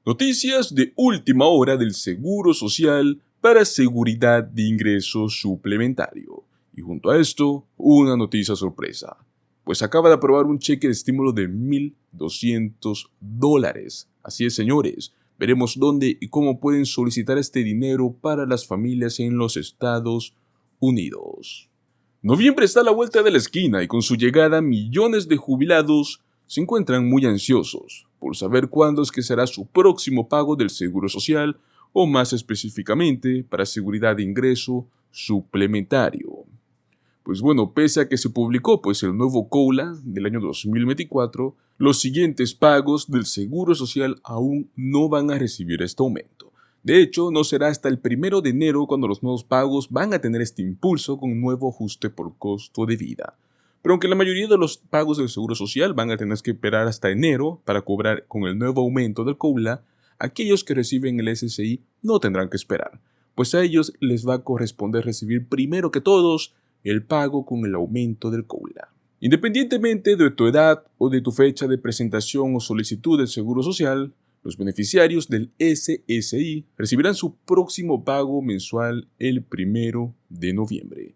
Noticias de última hora del Seguro Social para seguridad de ingreso suplementario. Y junto a esto, una noticia sorpresa. Pues acaba de aprobar un cheque de estímulo de $1,200. Así es, señores. Veremos dónde y cómo pueden solicitar este dinero para las familias en los Estados Unidos. Noviembre está a la vuelta de la esquina y con su llegada millones de jubilados se encuentran muy ansiosos por saber cuándo es que será su próximo pago del Seguro Social o más específicamente para seguridad de ingreso suplementario. Pues bueno, pese a que se publicó el nuevo COLA del año 2024, los siguientes pagos del Seguro Social aún no van a recibir este aumento. De hecho, no será hasta el 1 de enero cuando los nuevos pagos van a tener este impulso con un nuevo ajuste por costo de vida. Pero aunque la mayoría de los pagos del Seguro Social van a tener que esperar hasta enero para cobrar con el nuevo aumento del COLA, aquellos que reciben el SSI no tendrán que esperar, pues a ellos les va a corresponder recibir primero que todos el pago con el aumento del COLA. Independientemente de tu edad o de tu fecha de presentación o solicitud del Seguro Social, los beneficiarios del SSI recibirán su próximo pago mensual el 1 de noviembre.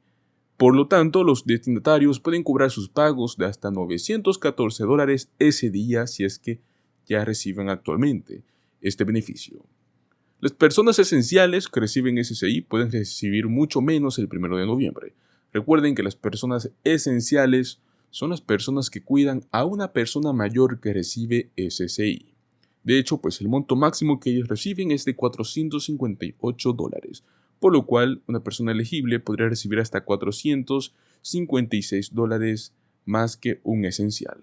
Por lo tanto, los destinatarios pueden cobrar sus pagos de hasta $914 ese día si es que ya reciben actualmente este beneficio. Las personas esenciales que reciben SSI pueden recibir mucho menos el 1 de noviembre. Recuerden que las personas esenciales son las personas que cuidan a una persona mayor que recibe SSI. De hecho, el monto máximo que ellos reciben es de $458, por lo cual una persona elegible podría recibir hasta $456 más que un esencial.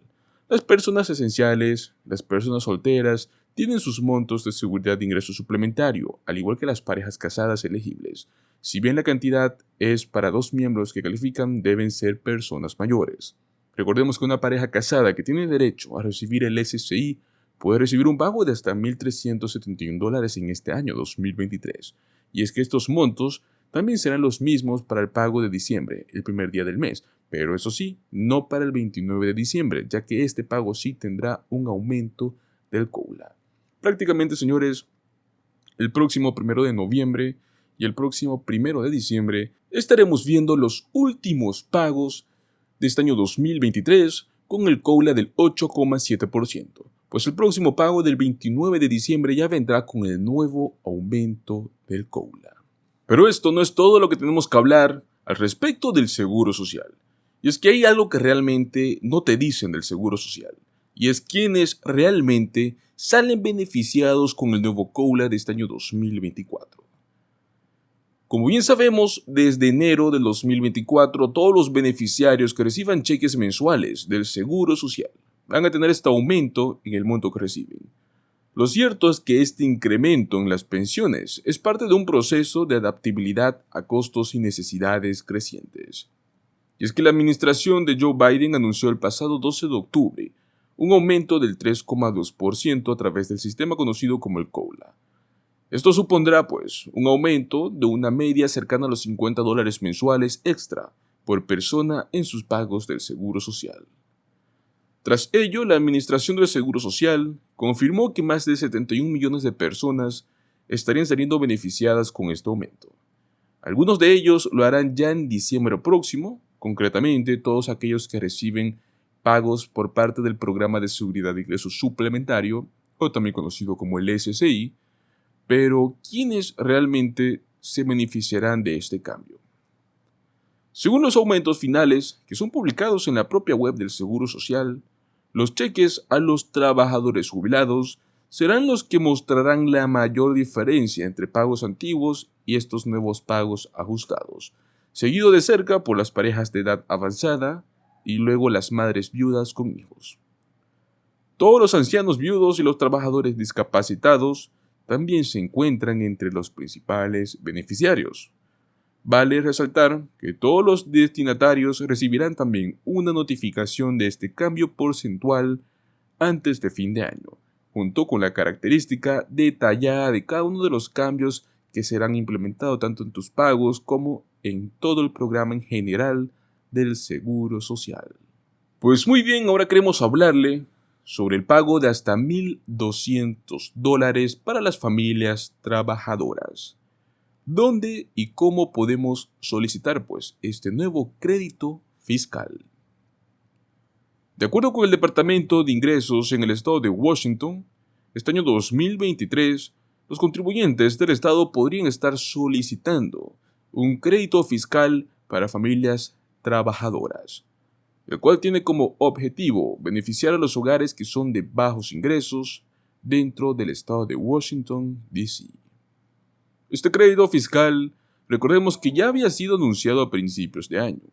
Las personas esenciales, las personas solteras, tienen sus montos de seguridad de ingreso suplementario, al igual que las parejas casadas elegibles. Si bien la cantidad es para 2 miembros que califican, deben ser personas mayores. Recordemos que una pareja casada que tiene derecho a recibir el SSI puede recibir un pago de hasta $1,371 en este año 2023. Y es que estos montos también serán los mismos para el pago de diciembre, el primer día del mes, pero eso sí, no para el 29 de diciembre, ya que este pago sí tendrá un aumento del COLA. Prácticamente, señores, el próximo 1 de noviembre y el próximo 1 de diciembre estaremos viendo los últimos pagos de este año 2023 con el COLA del 8,7%. Pues el próximo pago del 29 de diciembre ya vendrá con el nuevo aumento del COLA. Pero esto no es todo lo que tenemos que hablar al respecto del Seguro Social. Y es que hay algo que realmente no te dicen del Seguro Social. Y es quienes realmente salen beneficiados con el nuevo COLA de este año 2024. Como bien sabemos, desde enero del 2024, todos los beneficiarios que reciban cheques mensuales del Seguro Social van a tener este aumento en el monto que reciben. Lo cierto es que este incremento en las pensiones es parte de un proceso de adaptabilidad a costos y necesidades crecientes. Y es que la administración de Joe Biden anunció el pasado 12 de octubre un aumento del 3,2% a través del sistema conocido como el COLA. Esto supondrá, un aumento de una media cercana a los $50 mensuales extra por persona en sus pagos del Seguro Social. Tras ello, la Administración del Seguro Social confirmó que más de 71 millones de personas estarían saliendo beneficiadas con este aumento. Algunos de ellos lo harán ya en diciembre próximo, concretamente todos aquellos que reciben pagos por parte del Programa de Seguridad de Ingreso Suplementario, o también conocido como el SSI, pero ¿quiénes realmente se beneficiarán de este cambio? Según los aumentos finales que son publicados en la propia web del Seguro Social, los cheques a los trabajadores jubilados serán los que mostrarán la mayor diferencia entre pagos antiguos y estos nuevos pagos ajustados, seguido de cerca por las parejas de edad avanzada y luego las madres viudas con hijos. Todos los ancianos viudos y los trabajadores discapacitados también se encuentran entre los principales beneficiarios. Vale resaltar que todos los destinatarios recibirán también una notificación de este cambio porcentual antes de fin de año, junto con la característica detallada de cada uno de los cambios que serán implementados tanto en tus pagos como en todo el programa en general del Seguro Social. Pues muy bien, ahora queremos hablarle sobre el pago de hasta $1,200 para las familias trabajadoras. ¿Dónde y cómo podemos solicitar este nuevo crédito fiscal? De acuerdo con el Departamento de Ingresos en el estado de Washington, este año 2023, los contribuyentes del estado podrían estar solicitando un crédito fiscal para familias trabajadoras, el cual tiene como objetivo beneficiar a los hogares que son de bajos ingresos dentro del estado de Washington, D.C. Este crédito fiscal, recordemos que ya había sido anunciado a principios de año.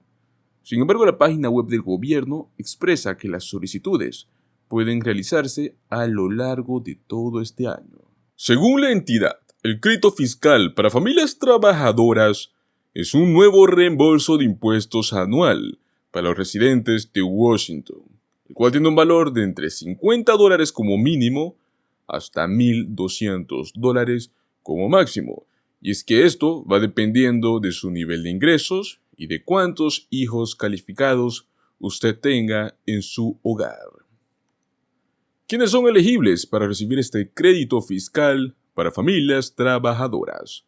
Sin embargo, la página web del gobierno expresa que las solicitudes pueden realizarse a lo largo de todo este año. Según la entidad, el crédito fiscal para familias trabajadoras es un nuevo reembolso de impuestos anual para los residentes de Washington, el cual tiene un valor de entre $50 como mínimo hasta $1,200 como máximo. Y es que esto va dependiendo de su nivel de ingresos y de cuántos hijos calificados usted tenga en su hogar. ¿Quiénes son elegibles para recibir este crédito fiscal para familias trabajadoras?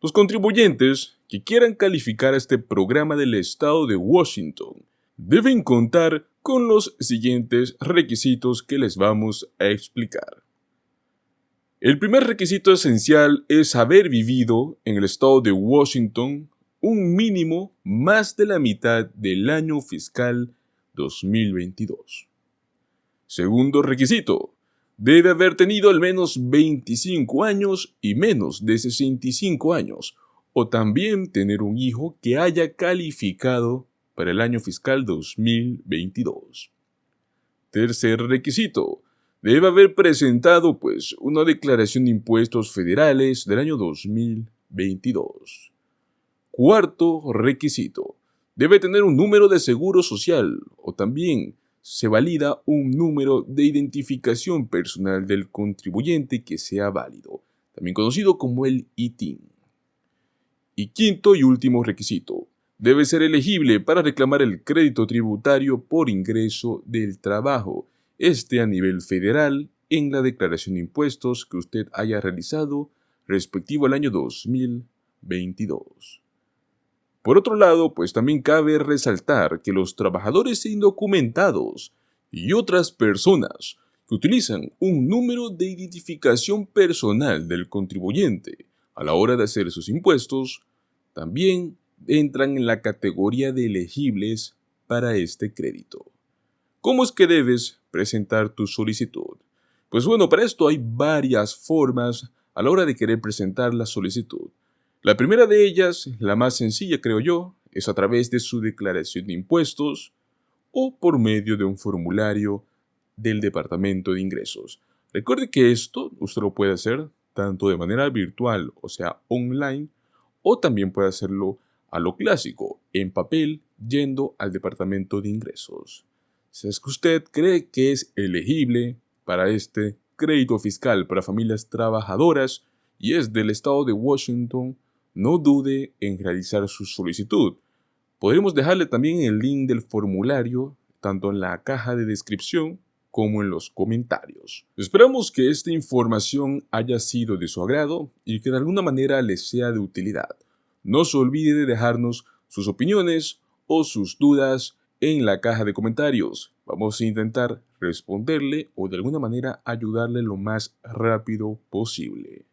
Los contribuyentes que quieran calificar a este programa del estado de Washington deben contar con los siguientes requisitos que les vamos a explicar. El primer requisito esencial es haber vivido en el estado de Washington un mínimo más de la mitad del año fiscal 2022. Segundo requisito, debe haber tenido al menos 25 años y menos de 65 años, o también tener un hijo que haya calificado para el año fiscal 2022. Tercer requisito, debe haber presentado una declaración de impuestos federales del año 2022. Cuarto requisito, debe tener un número de seguro social o también se valida un número de identificación personal del contribuyente que sea válido, también conocido como el ITIN. Y quinto y último requisito, debe ser elegible para reclamar el crédito tributario por ingreso del trabajo, a nivel federal en la declaración de impuestos que usted haya realizado respectivo al año 2022. Por otro lado, también cabe resaltar que los trabajadores indocumentados y otras personas que utilizan un número de identificación personal del contribuyente a la hora de hacer sus impuestos, también entran en la categoría de elegibles para este crédito. ¿Cómo es que debes presentar tu solicitud? Pues bueno, para esto hay varias formas a la hora de querer presentar la solicitud. La primera de ellas, la más sencilla creo yo, es a través de su declaración de impuestos o por medio de un formulario del Departamento de Ingresos. Recuerde que esto usted lo puede hacer tanto de manera virtual, o sea, online, o también puede hacerlo a lo clásico, en papel, yendo al Departamento de Ingresos. Si es que usted cree que es elegible para este crédito fiscal para familias trabajadoras y es del estado de Washington, no dude en realizar su solicitud. Podremos dejarle también el link del formulario, tanto en la caja de descripción como en los comentarios. Esperamos que esta información haya sido de su agrado y que de alguna manera les sea de utilidad. No se olvide de dejarnos sus opiniones o sus dudas en la caja de comentarios. Vamos a intentar responderle o de alguna manera ayudarle lo más rápido posible.